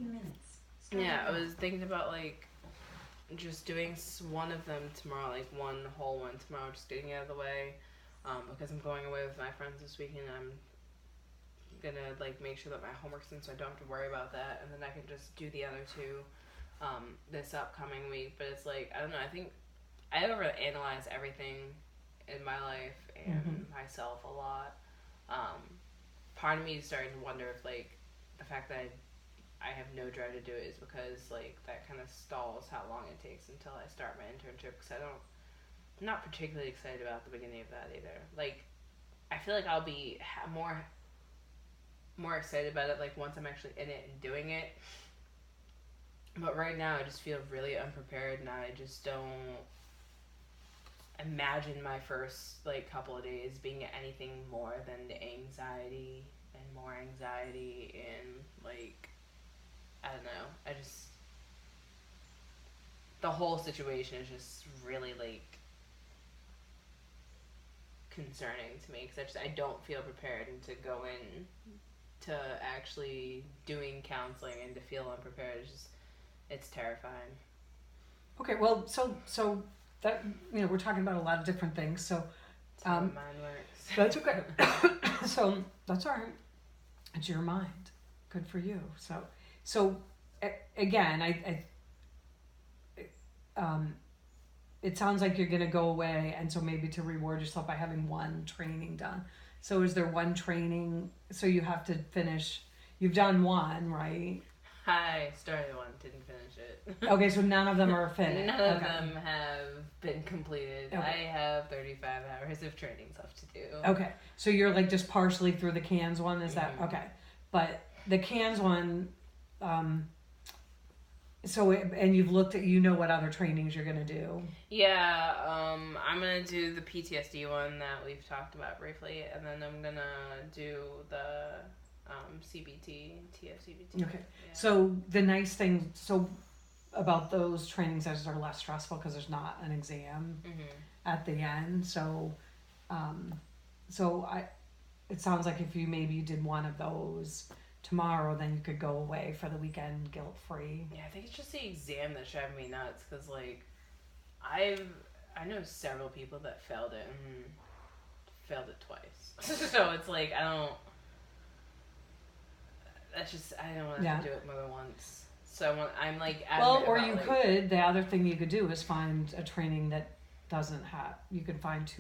15 minutes. Yeah, I was thinking about, like, just doing one of them tomorrow, like one whole one tomorrow, just getting it out of the way, because I'm going away with my friends this weekend, and I'm gonna, like, make sure that my homework's in, so I don't have to worry about that, and then I can just do the other two, this upcoming week. But it's like, I don't know, I think I overanalyze everything in my life and myself a lot. Part of me is starting to wonder if, like, the fact that I have no drive to do it is because, like, that kind of stalls how long it takes until I start my internship, because I'm not particularly excited about the beginning of that either. Like, I feel like I'll be more excited about it, like, once I'm actually in it and doing it. But right now I just feel really unprepared, and I just don't imagine my first, like, couple of days being anything more than anxiety and more anxiety and, like, I don't know. The whole situation is just really, like, concerning to me, because I don't feel prepared, and to go in to actually doing counseling and to feel unprepared is just, it's terrifying. Okay, well, so that, we're talking about a lot of different things, so That's how mine works. that's okay. So that's all right. It's your mind. Good for you. So again, it sounds like you're going to go away, and so maybe to reward yourself by having one training done. So is there one training, so you have to finish, you've done one, right? I started one, didn't finish it. Okay, so none of them are finished. None of them have been completed. Okay. I have 35 hours of trainings left to do. Okay, so you're, like, just partially through the cans one, is that, okay. But the cans one, and you've looked at, what other trainings you're going to do. Yeah, I'm going to do the PTSD one that we've talked about briefly, and then I'm going to do the CBT, TFCBT. Okay, yeah. So the nice thing, about those trainings is they're less stressful because there's not an exam at the end. So, it sounds like if you did one of those tomorrow, then you could go away for the weekend guilt-free. Yeah, I think it's just the exam that's driving me nuts, because, like, I know several people that failed it and failed it twice. So it's like, I don't want to do it more than once. So I'm like, or you could, the other thing you could do is find a training that doesn't have, you can find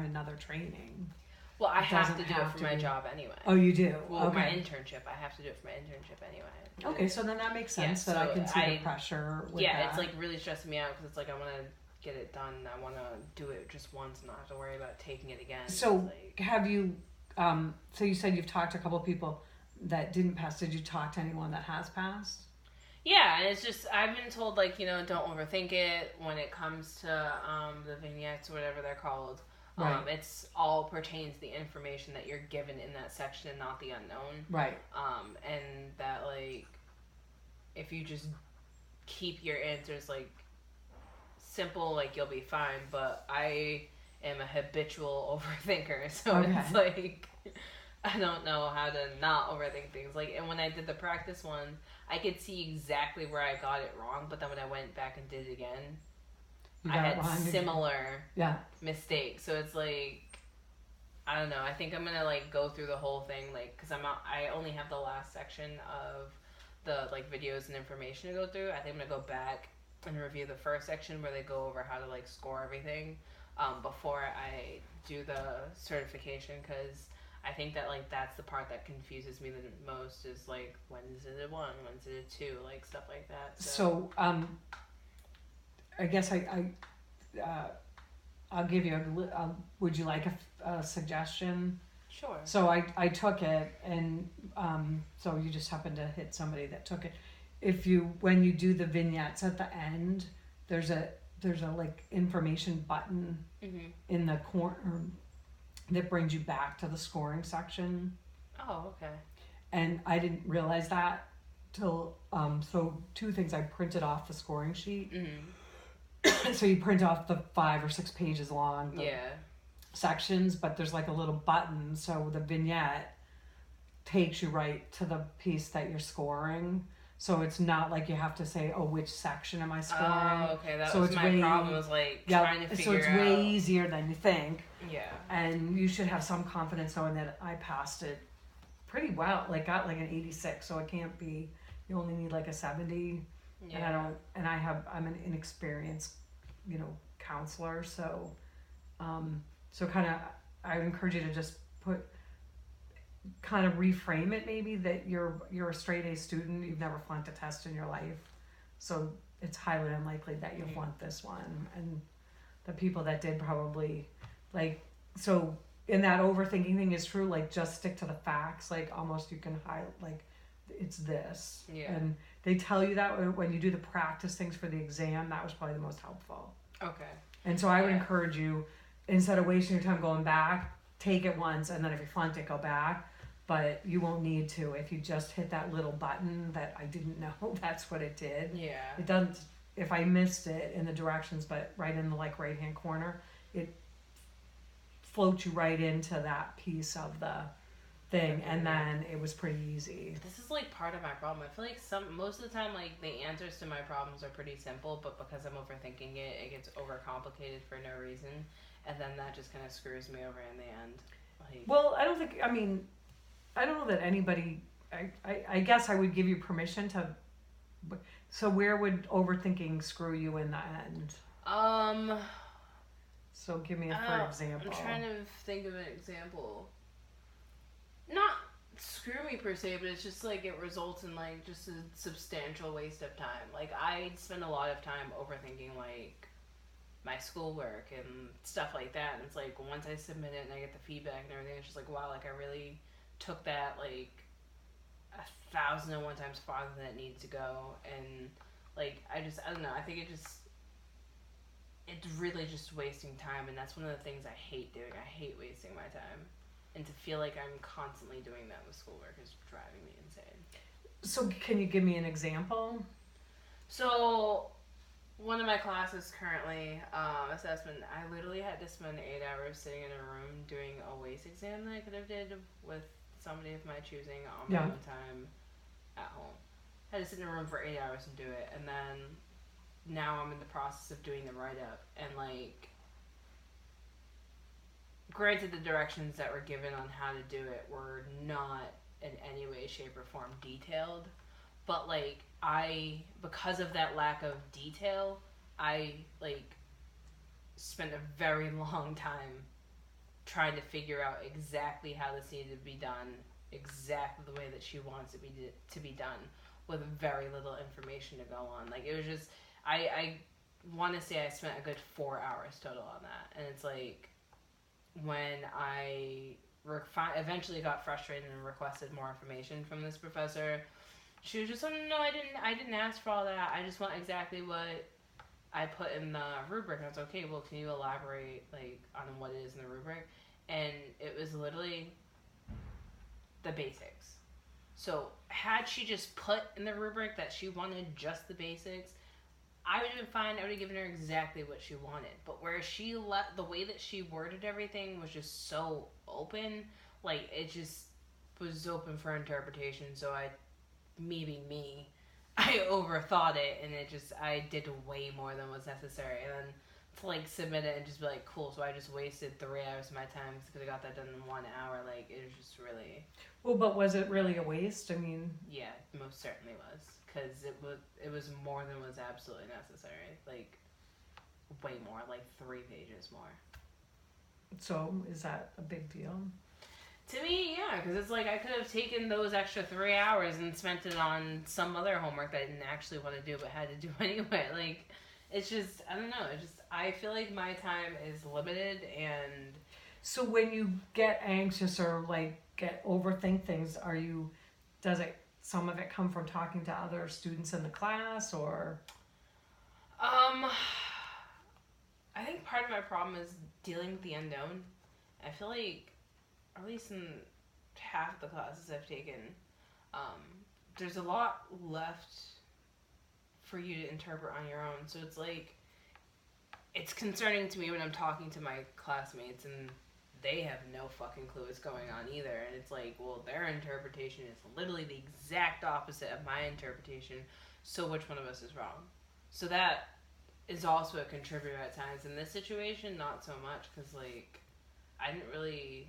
another training. Well, I have to do it for my job anyway. Oh, you do? Well, okay. My internship. I have to do it for my internship anyway. Okay, so then that makes sense, that I can see the pressure with that. Yeah, it's, like, really stressing me out, because it's like, I want to get it done. I want to do it just once and not have to worry about taking it again. So, have you, so you said you've talked to a couple of people that didn't pass. Did you talk to anyone that has passed? Yeah, and it's just, I've been told, like, don't overthink it when it comes to the vignettes or whatever they're called. Right. It's all pertains to the information that you're given in that section and not the unknown. Right. And that, like, if you just keep your answers, like, simple, like, you'll be fine. But I am a habitual overthinker, so It's like, I don't know how to not overthink things. Like, and when I did the practice one, I could see exactly where I got it wrong, but then when I went back and did it again, I had similar mistakes. So it's like, I don't know. I think I'm going to, like, go through the whole thing, like, because I only have the last section of the, like, videos and information to go through. I think I'm going to go back and review the first section where they go over how to, like, score everything before I do the certification, because I think that, like, that's the part that confuses me the most, is, like, when is it a 1, when is it a 2, like, stuff like that. So I guess I'll give you would you like a suggestion? Sure. So I took it, and so you just happened to hit somebody that took it. When you do the vignettes at the end, there's a like information button in the corner that brings you back to the scoring section. Oh, okay. And I didn't realize that till so two things. I printed off the scoring sheet. So you print off the 5 or 6 pages long sections, but there's like a little button, so the vignette takes you right to the piece that you're scoring. So it's not like you have to say, oh, which section am I scoring? Oh, okay. That so was it's my way, problem. Was like trying to figure so it's out. way easier than you think. Yeah. And you should have some confidence knowing that I passed it pretty well. Like got like an 86, so it can't be. You only need like a 70. Yeah. And I'm an inexperienced, counselor. So, so kind of, I would encourage you to just kind of reframe it maybe that you're a straight A student, you've never flunked a test in your life, so it's highly unlikely that you'll flunk this one, and the people that did probably, like, so in that overthinking thing is true, like just stick to the facts, like almost you can highlight, like it's this, and they tell you that when you do the practice things for the exam, that was probably the most helpful. Okay. And so I would encourage you, instead of wasting your time going back, take it once, and then if you flunked it, go back. But you won't need to if you just hit that little button that I didn't know that's what it did. Yeah. It doesn't, if I missed it in the directions, but right in the like right hand corner, it floats you right into that piece of the thing, and then it was pretty easy. This is like part of my problem. I feel like most of the time, like the answers to my problems are pretty simple, but because I'm overthinking it, it gets overcomplicated for no reason, and then that just kind of screws me over in the end. Like, well, I don't know that anybody. I guess I would give you permission to. So where would overthinking screw you in the end? So give me for example. I'm trying to think of an example. Not screw me per se, but it's just like it results in like just a substantial waste of time. Like I spend a lot of time overthinking like my schoolwork and stuff like that, and it's like once I submit it and I get the feedback and everything, it's just like wow, like I really took that like 1,001 times farther than it needs to go, and like I don't know, I think it's really just wasting time, and that's one of the things I hate doing. I hate wasting my time, and to feel like I'm constantly doing that with schoolwork is driving me insane. So can you give me an example? So one of my classes currently, assessment, I literally had to spend 8 hours sitting in a room doing a WACE exam that I could have did with somebody of my choosing on my own time at home. I had to sit in a room for 8 hours and do it, and then now I'm in the process of doing the write-up, and like granted the directions that were given on how to do it were not in any way, shape, or form detailed, but like because of that lack of detail, I like spent a very long time trying to figure out exactly how this needed to be done, exactly the way that she wants it to be done, with very little information to go on. Like it was just, I want to say I spent a good 4 hours total on that, and it's like when I eventually got frustrated and requested more information from this professor, she was just like, no, I didn't ask for all that. I just want exactly what I put in the rubric. And I was like, okay, well, can you elaborate like on what it is in the rubric? And it was literally the basics. So had she just put in the rubric that she wanted just the basics, I would have been fine. I would have given her exactly what she wanted. But where she the way that she worded everything was just so open. Like it just was open for interpretation. So I overthought it, and I did way more than was necessary. And then to like submit it and just be like, cool, so I just wasted 3 hours of my time because I got that done in 1 hour. Like it was just really. Well, but was it really a waste? I mean. Yeah, most certainly was, because it was more than was absolutely necessary. Like way more, like 3 pages more. So is that a big deal? To me, yeah, because it's like I could have taken those extra 3 hours and spent it on some other homework that I didn't actually want to do but had to do anyway. Like, it's just, I don't know. I feel like my time is limited, and. So when you get anxious or like overthink things, does some of it come from talking to other students in the class, or? I think part of my problem is dealing with the unknown. I feel like, at least in half of the classes I've taken, there's a lot left for you to interpret on your own. So it's like, it's concerning to me when I'm talking to my classmates and they have no fucking clue what's going on either. And it's like, well, their interpretation is literally the exact opposite of my interpretation. So which one of us is wrong? So that is also a contributor at times. In this situation, not so much, because, like, I didn't really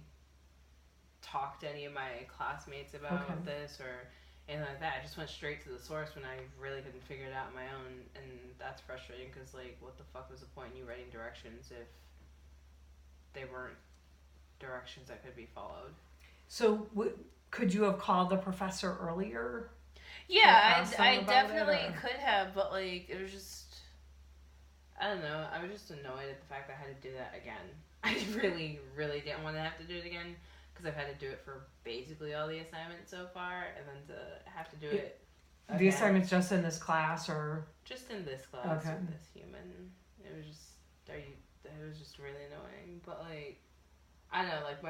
talk to any of my classmates about this or anything like that. I just went straight to the source when I really couldn't figure it out on my own, and that's frustrating because, like, what the fuck was the point in you writing directions if they weren't directions that could be followed? So could you have called the professor earlier? Yeah, I definitely could have, but, like, it was just, I don't know, I was just annoyed at the fact that I had to do that again. I really, really didn't want to have to do it again, because I've had to do it for basically all the assignments so far, and then to have to do it again. The assignment's just in this class, or? Just in this class with this human. It was just really annoying, but, like, I don't know, like,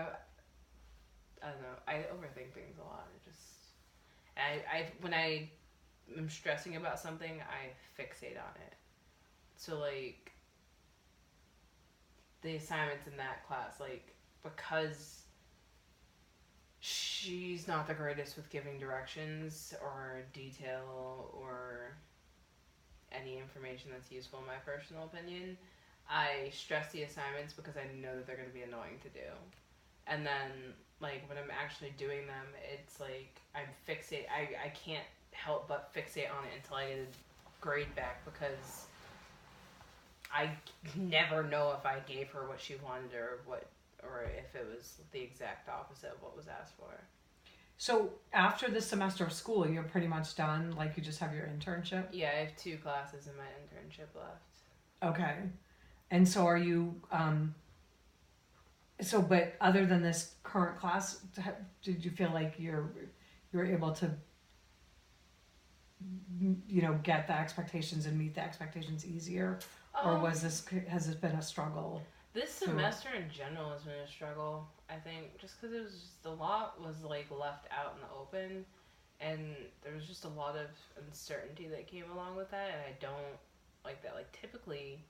I overthink things a lot. It just, when I am stressing about something, I fixate on it. So, like, the assignments in that class, like, because she's not the greatest with giving directions or detail or any information that's useful in my personal opinion, I stress the assignments because I know that they're going to be annoying to do. And then, like, when I'm actually doing them, it's like I can't help but fixate on it until I get a grade back, because I never know if I gave her what she wanted or if it was the exact opposite of what was asked for. So after this semester of school, you're pretty much done? Like, you just have your internship? Yeah, I have 2 classes in my internship left. Okay. And so are you, but other than this current class, did you feel like you were able to, get the expectations and meet the expectations easier? Or has this been a struggle? This semester in general has been a struggle, I think, just because a lot was, like, left out in the open, and there was just a lot of uncertainty that came along with that, and I don't like that. Like, typically,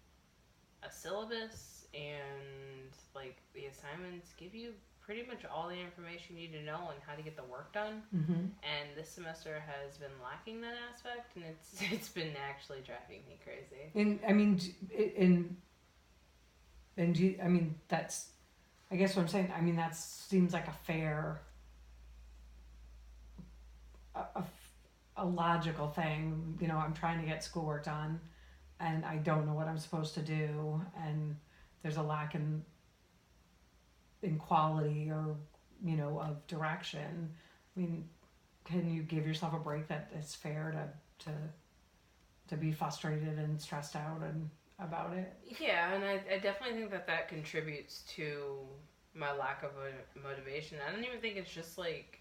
a syllabus and, like, the assignments give you pretty much all the information you need to know on how to get the work done, and this semester has been lacking that aspect, and it's been actually driving me crazy. That's, I guess what I'm saying, that seems like a fair, a logical thing. I'm trying to get schoolwork done, and I don't know what I'm supposed to do, and there's a lack in quality or, of direction. Can you give yourself a break that it's fair to be frustrated and stressed out and about it? Yeah, and I definitely think that contributes to my lack of motivation. I don't even think it's just, like,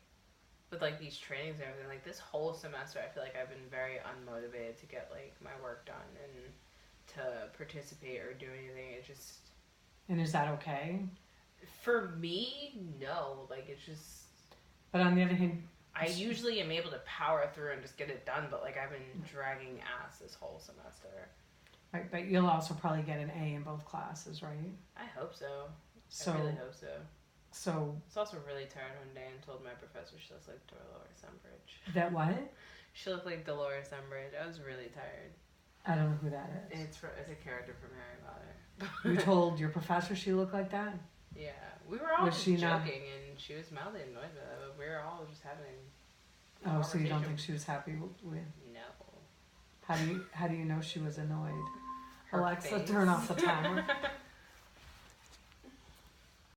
with, like, these trainings and everything. Like, this whole semester, I feel like I've been very unmotivated to get, like, my work done and to participate or do anything. It just... And is that okay? For me, no. Like, it's just... But on the other hand... I usually am able to power through and just get it done, but, like, I've been dragging ass this whole semester. Right, but you'll also probably get an A in both classes, right? I hope so. I really hope so. So... I was also really tired one day and told my professor she looks like Dolores Umbridge. That what? She looked like Dolores Umbridge. I was really tired. I don't know who that is. It's a character from Harry Potter. You told your professor she looked like that? Yeah. We were all just joking, and she was mildly annoyed by that, but we were all just having a conversation. So you don't think she was happy with... No. How do you know she was annoyed? Her Alexa, face. turn off the timer.